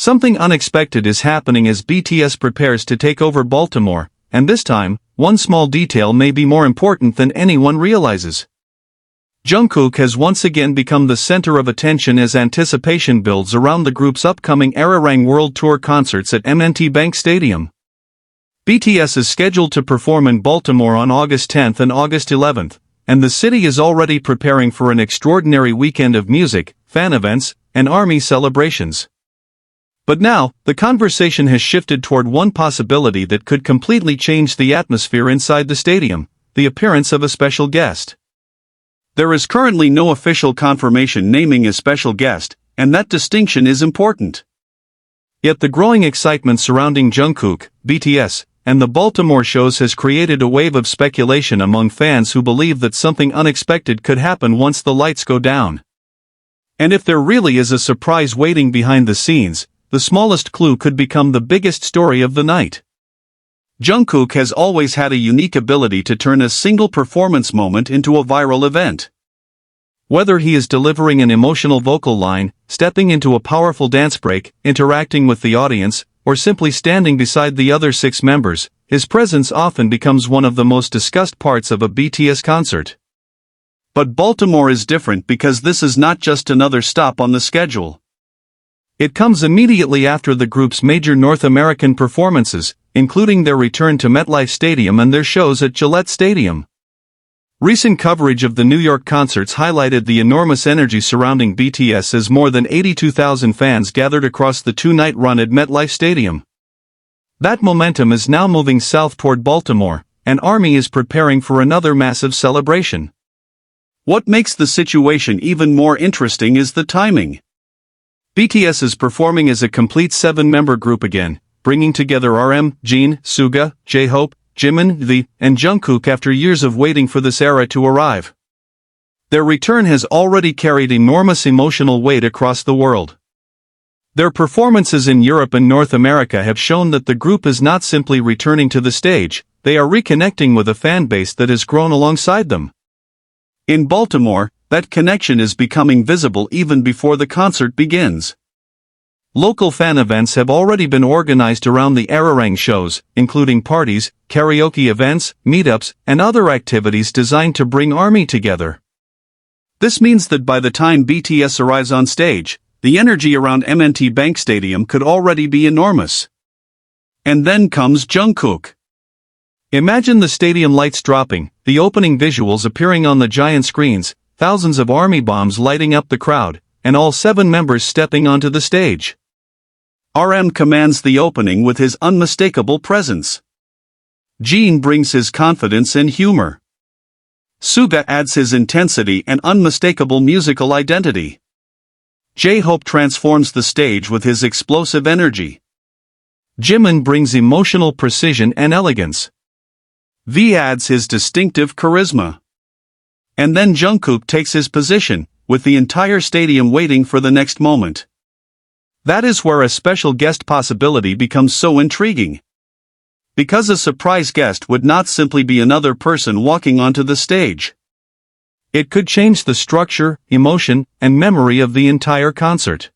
Something unexpected is happening as BTS prepares to take over Baltimore, and this time, one small detail may be more important than anyone realizes. Jungkook has once again become the center of attention as anticipation builds around the group's upcoming ARIRANG World Tour concerts at M&T Bank Stadium. BTS is scheduled to perform in Baltimore on August 10th and August 11th, and the city is already preparing for an extraordinary weekend of music, fan events, and ARMY celebrations. But now, the conversation has shifted toward one possibility that could completely change the atmosphere inside the stadium: the appearance of a special guest. There is currently no official confirmation naming a special guest, and that distinction is important. Yet the growing excitement surrounding Jungkook, BTS, and the Baltimore shows has created a wave of speculation among fans who believe that something unexpected could happen once the lights go down. And if there really is a surprise waiting behind the scenes, the smallest clue could become the biggest story of the night. Jungkook has always had a unique ability to turn a single performance moment into a viral event. Whether he is delivering an emotional vocal line, stepping into a powerful dance break, interacting with the audience, or simply standing beside the other 6 members, his presence often becomes one of the most discussed parts of a BTS concert. But Baltimore is different because this is not just another stop on the schedule. It comes immediately after the group's major North American performances, including their return to MetLife Stadium and their shows at Gillette Stadium. Recent coverage of the New York concerts highlighted the enormous energy surrounding BTS as more than 82,000 fans gathered across the 2-night run at MetLife Stadium. That momentum is now moving south toward Baltimore, and ARMY is preparing for another massive celebration. What makes the situation even more interesting is the timing. BTS is performing as a complete 7-member group again, bringing together RM, Jin, SUGA, J-Hope, Jimin, and Jungkook after years of waiting for this era to arrive. Their return has already carried enormous emotional weight across the world. Their performances in Europe and North America have shown that the group is not simply returning to the stage, they are reconnecting with a fan base that has grown alongside them. In Baltimore, that connection is becoming visible even before the concert begins. Local fan events have already been organized around the ARIRANG shows, including parties, karaoke events, meetups, and other activities designed to bring ARMY together. This means that by the time BTS arrives on stage, the energy around M&T Bank Stadium could already be enormous. And then comes Jungkook. Imagine the stadium lights dropping, the opening visuals appearing on the giant screens, thousands of ARMY bombs lighting up the crowd, and all 7 members stepping onto the stage. RM commands the opening with his unmistakable presence. Jin brings his confidence and humor. SUGA adds his intensity and unmistakable musical identity. J-Hope transforms the stage with his explosive energy. Jimin brings emotional precision and elegance. V adds his distinctive charisma. And then Jungkook takes his position, with the entire stadium waiting for the next moment. That is where a special guest possibility becomes so intriguing. Because a surprise guest would not simply be another person walking onto the stage. It could change the structure, emotion, and memory of the entire concert.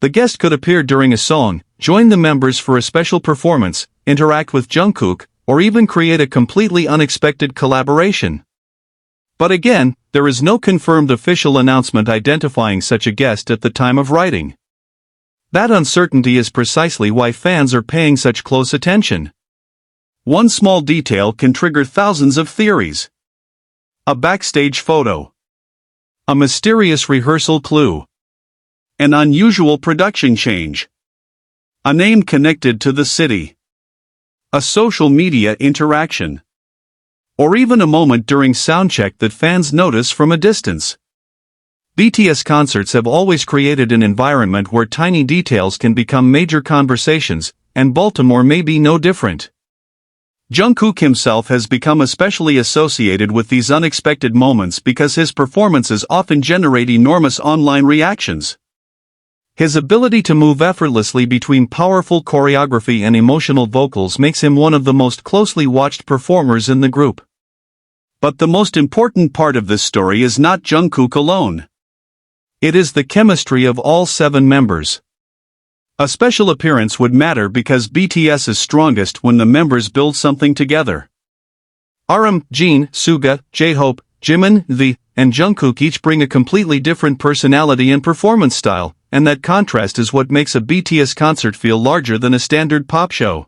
The guest could appear during a song, join the members for a special performance, interact with Jungkook, or even create a completely unexpected collaboration. But again, there is no confirmed official announcement identifying such a guest at the time of writing. That uncertainty is precisely why fans are paying such close attention. One small detail can trigger thousands of theories. A backstage photo. A mysterious rehearsal clue. An unusual production change. A name connected to the city. A social media interaction. Or even a moment during soundcheck that fans notice from a distance. BTS concerts have always created an environment where tiny details can become major conversations, and Baltimore may be no different. Jungkook himself has become especially associated with these unexpected moments because his performances often generate enormous online reactions. His ability to move effortlessly between powerful choreography and emotional vocals makes him one of the most closely watched performers in the group. But the most important part of this story is not Jungkook alone. It is the chemistry of all 7 members. A special appearance would matter because BTS is strongest when the members build something together. RM, Jin, SUGA, J-Hope, Jimin, V, and Jungkook each bring a completely different personality and performance style, and that contrast is what makes a BTS concert feel larger than a standard pop show.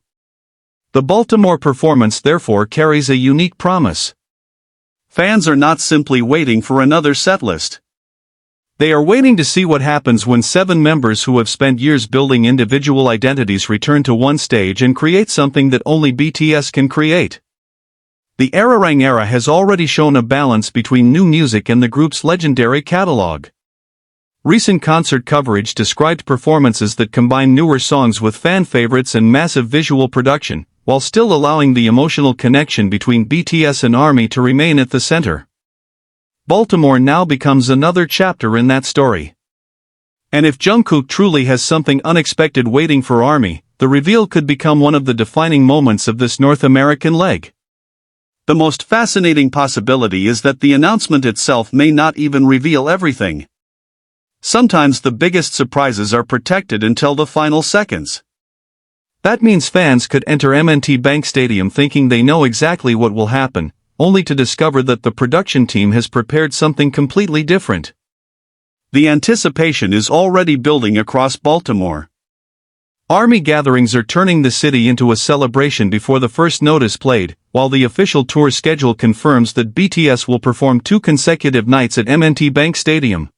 The Baltimore performance therefore carries a unique promise. Fans are not simply waiting for another setlist. They are waiting to see what happens when 7 members who have spent years building individual identities return to one stage and create something that only BTS can create. The ARIRANG era has already shown a balance between new music and the group's legendary catalog. Recent concert coverage described performances that combine newer songs with fan favorites and massive visual production, while still allowing the emotional connection between BTS and ARMY to remain at the center. Baltimore now becomes another chapter in that story. And if Jungkook truly has something unexpected waiting for ARMY, the reveal could become one of the defining moments of this North American leg. The most fascinating possibility is that the announcement itself may not even reveal everything. Sometimes the biggest surprises are protected until the final seconds. That means fans could enter M&T Bank Stadium thinking they know exactly what will happen, only to discover that the production team has prepared something completely different. The anticipation is already building across Baltimore. ARMY gatherings are turning the city into a celebration before the first note is played, while the official tour schedule confirms that BTS will perform 2 consecutive nights at M&T Bank Stadium.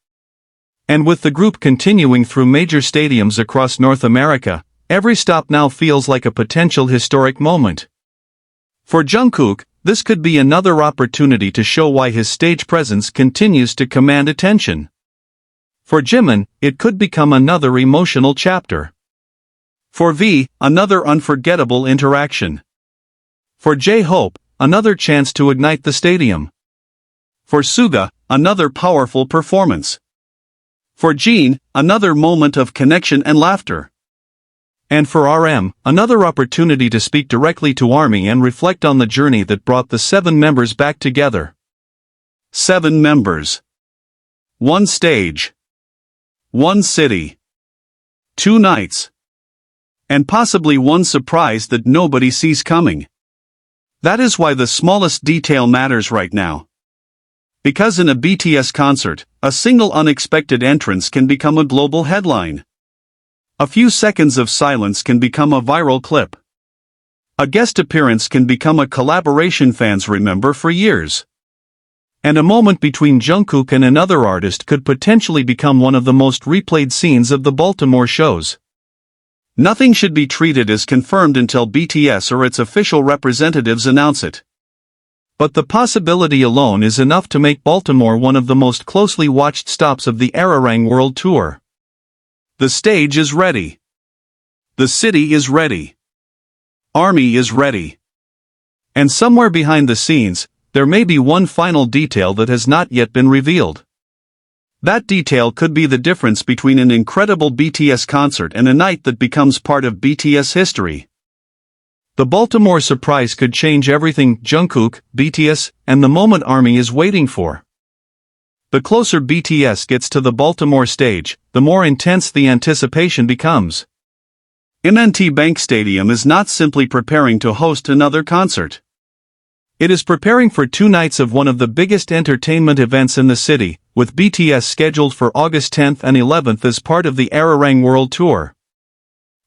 And with the group continuing through major stadiums across North America, every stop now feels like a potential historic moment. For Jungkook, this could be another opportunity to show why his stage presence continues to command attention. For Jimin, it could become another emotional chapter. For V, another unforgettable interaction. For J-Hope, another chance to ignite the stadium. For SUGA, another powerful performance. For Jin, another moment of connection and laughter. And for RM, another opportunity to speak directly to ARMY and reflect on the journey that brought the 7 members back together. 7 members. 1 stage. 1 city. 2 nights. And possibly one surprise that nobody sees coming. That is why the smallest detail matters right now. Because in a BTS concert, a single unexpected entrance can become a global headline. A few seconds of silence can become a viral clip. A guest appearance can become a collaboration fans remember for years. And a moment between Jungkook and another artist could potentially become one of the most replayed scenes of the Baltimore shows. Nothing should be treated as confirmed until BTS or its official representatives announce it. But the possibility alone is enough to make Baltimore one of the most closely watched stops of the ARIRANG World Tour. The stage is ready. The city is ready. ARMY is ready. And somewhere behind the scenes, there may be one final detail that has not yet been revealed. That detail could be the difference between an incredible BTS concert and a night that becomes part of BTS history. The Baltimore surprise could change everything Jungkook, BTS, and the moment ARMY is waiting for. The closer BTS gets to the Baltimore stage, the more intense the anticipation becomes. M&T Bank Stadium is not simply preparing to host another concert. It is preparing for 2 nights of one of the biggest entertainment events in the city, with BTS scheduled for August 10th and 11th as part of the ARIRANG World Tour.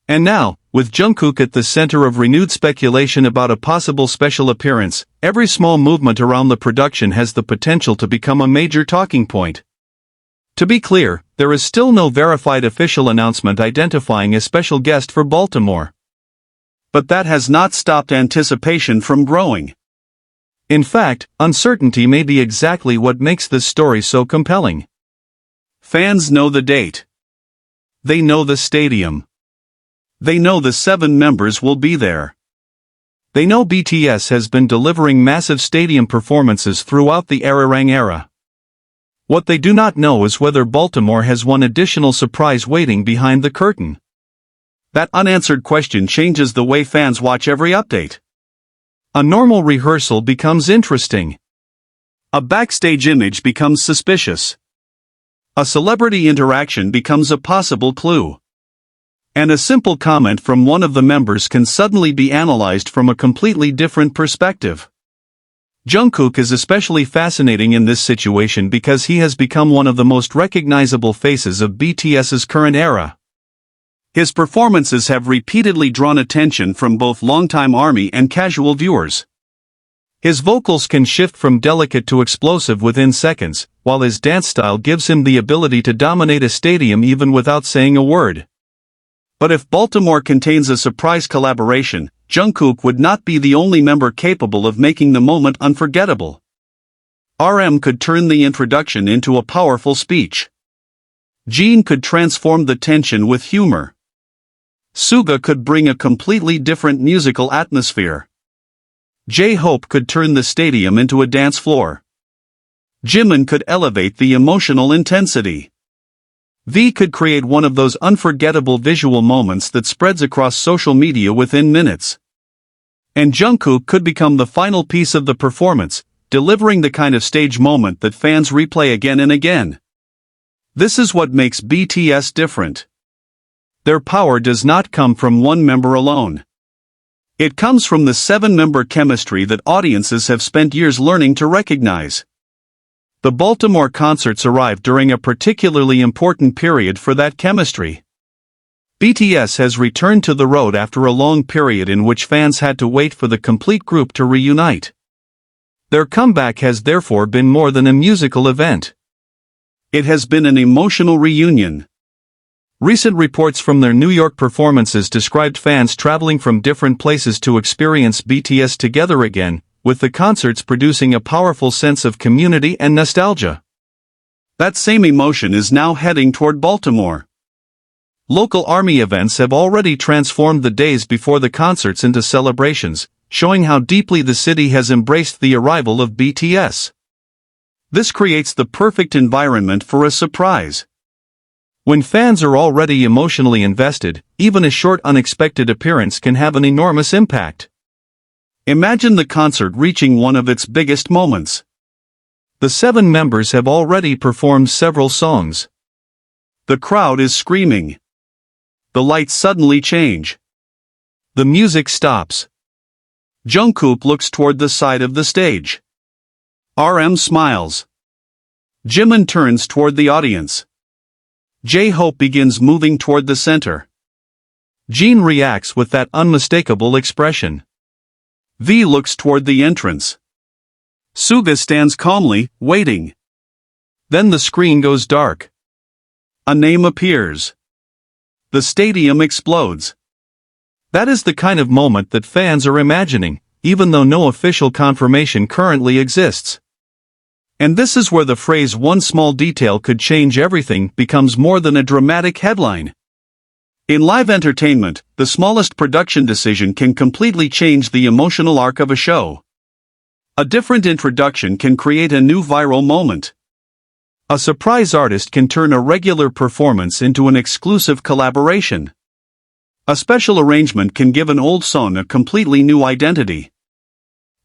And now, with Jungkook at the center of renewed speculation about a possible special appearance, every small movement around the production has the potential to become a major talking point. To be clear, there is still no verified official announcement identifying a special guest for Baltimore. But that has not stopped anticipation from growing. In fact, uncertainty may be exactly what makes this story so compelling. Fans know the date. They know the stadium. They know the 7 members will be there. They know BTS has been delivering massive stadium performances throughout the ARIRANG era. What they do not know is whether Baltimore has one additional surprise waiting behind the curtain. That unanswered question changes the way fans watch every update. A normal rehearsal becomes interesting. A backstage image becomes suspicious. A celebrity interaction becomes a possible clue. And a simple comment from one of the members can suddenly be analyzed from a completely different perspective. Jungkook is especially fascinating in this situation because he has become one of the most recognizable faces of BTS's current era. His performances have repeatedly drawn attention from both longtime ARMY and casual viewers. His vocals can shift from delicate to explosive within seconds, while his dance style gives him the ability to dominate a stadium even without saying a word. But if Baltimore contains a surprise collaboration, Jungkook would not be the only member capable of making the moment unforgettable. RM could turn the introduction into a powerful speech. Jimin could transform the tension with humor. SUGA could bring a completely different musical atmosphere. J-Hope could turn the stadium into a dance floor. Jimin could elevate the emotional intensity. V could create one of those unforgettable visual moments that spreads across social media within minutes. And Jungkook could become the final piece of the performance, delivering the kind of stage moment that fans replay again and again. This is what makes BTS different. Their power does not come from one member alone. It comes from the seven-member chemistry that audiences have spent years learning to recognize. The Baltimore concerts arrived during a particularly important period for that chemistry. BTS has returned to the road after a long period in which fans had to wait for the complete group to reunite. Their comeback has therefore been more than a musical event. It has been an emotional reunion. Recent reports from their New York performances described fans traveling from different places to experience BTS together again, with the concerts producing a powerful sense of community and nostalgia. That same emotion is now heading toward Baltimore. Local ARMY events have already transformed the days before the concerts into celebrations, showing how deeply the city has embraced the arrival of BTS. This creates the perfect environment for a surprise. When fans are already emotionally invested, even a short unexpected appearance can have an enormous impact. Imagine the concert reaching one of its biggest moments. The seven members have already performed several songs. The crowd is screaming. The lights suddenly change. The music stops. Jungkook looks toward the side of the stage. RM smiles. Jimin turns toward the audience. J-Hope begins moving toward the center. Jimin reacts with that unmistakable expression. V looks toward the entrance. SUGA stands calmly, waiting. Then the screen goes dark. A name appears. The stadium explodes. That is the kind of moment that fans are imagining, even though no official confirmation currently exists. And this is where the phrase "one small detail could change everything" becomes more than a dramatic headline. In live entertainment, the smallest production decision can completely change the emotional arc of a show. A different introduction can create a new viral moment. A surprise artist can turn a regular performance into an exclusive collaboration. A special arrangement can give an old song a completely new identity.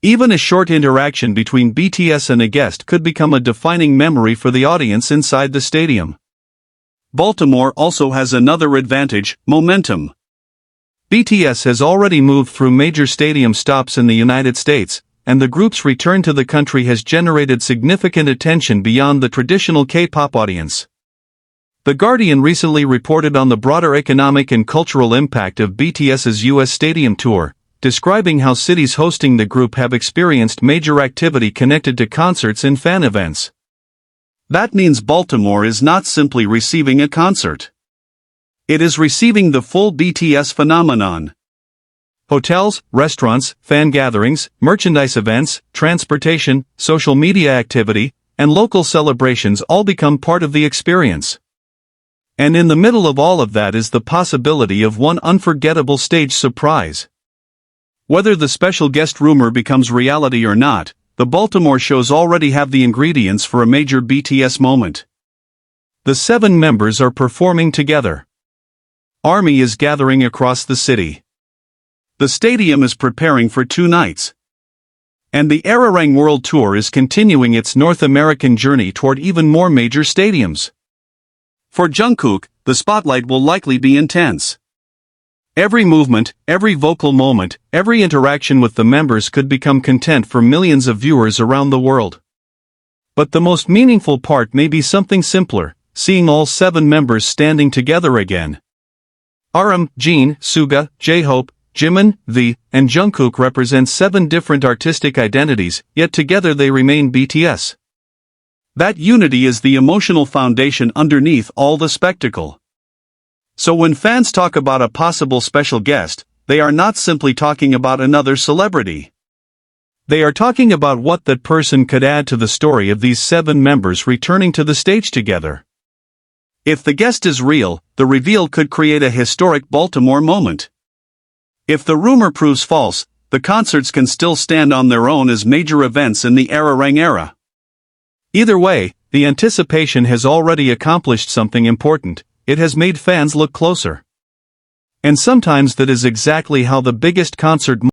Even a short interaction between BTS and a guest could become a defining memory for the audience inside the stadium. Baltimore also has another advantage: momentum. BTS has already moved through major stadium stops in the United States, and the group's return to the country has generated significant attention beyond the traditional K-pop audience. The Guardian recently reported on the broader economic and cultural impact of BTS's US stadium tour, describing how cities hosting the group have experienced major activity connected to concerts and fan events. That means Baltimore is not simply receiving a concert. It is receiving the full BTS phenomenon. Hotels, restaurants, fan gatherings, merchandise events, transportation, social media activity, and local celebrations all become part of the experience. And in the middle of all of that is the possibility of one unforgettable stage surprise. Whether the special guest rumor becomes reality or not, the Baltimore shows already have the ingredients for a major BTS moment. The seven members are performing together. ARMY is gathering across the city. The stadium is preparing for 2 nights. And the ARIRANG World Tour is continuing its North American journey toward even more major stadiums. For Jungkook, the spotlight will likely be intense. Every movement, every vocal moment, every interaction with the members could become content for millions of viewers around the world. But the most meaningful part may be something simpler, seeing all 7 members standing together again. RM, Jin, SUGA, J-Hope, Jimin, V, and Jungkook represent 7 different artistic identities, yet together they remain BTS. That unity is the emotional foundation underneath all the spectacle. So when fans talk about a possible special guest, they are not simply talking about another celebrity. They are talking about what that person could add to the story of these 7 members returning to the stage together. If the guest is real, the reveal could create a historic Baltimore moment. If the rumor proves false, the concerts can still stand on their own as major events in the ARIRANG era. Either way, the anticipation has already accomplished something important. It has made fans look closer. And sometimes that is exactly how the biggest concert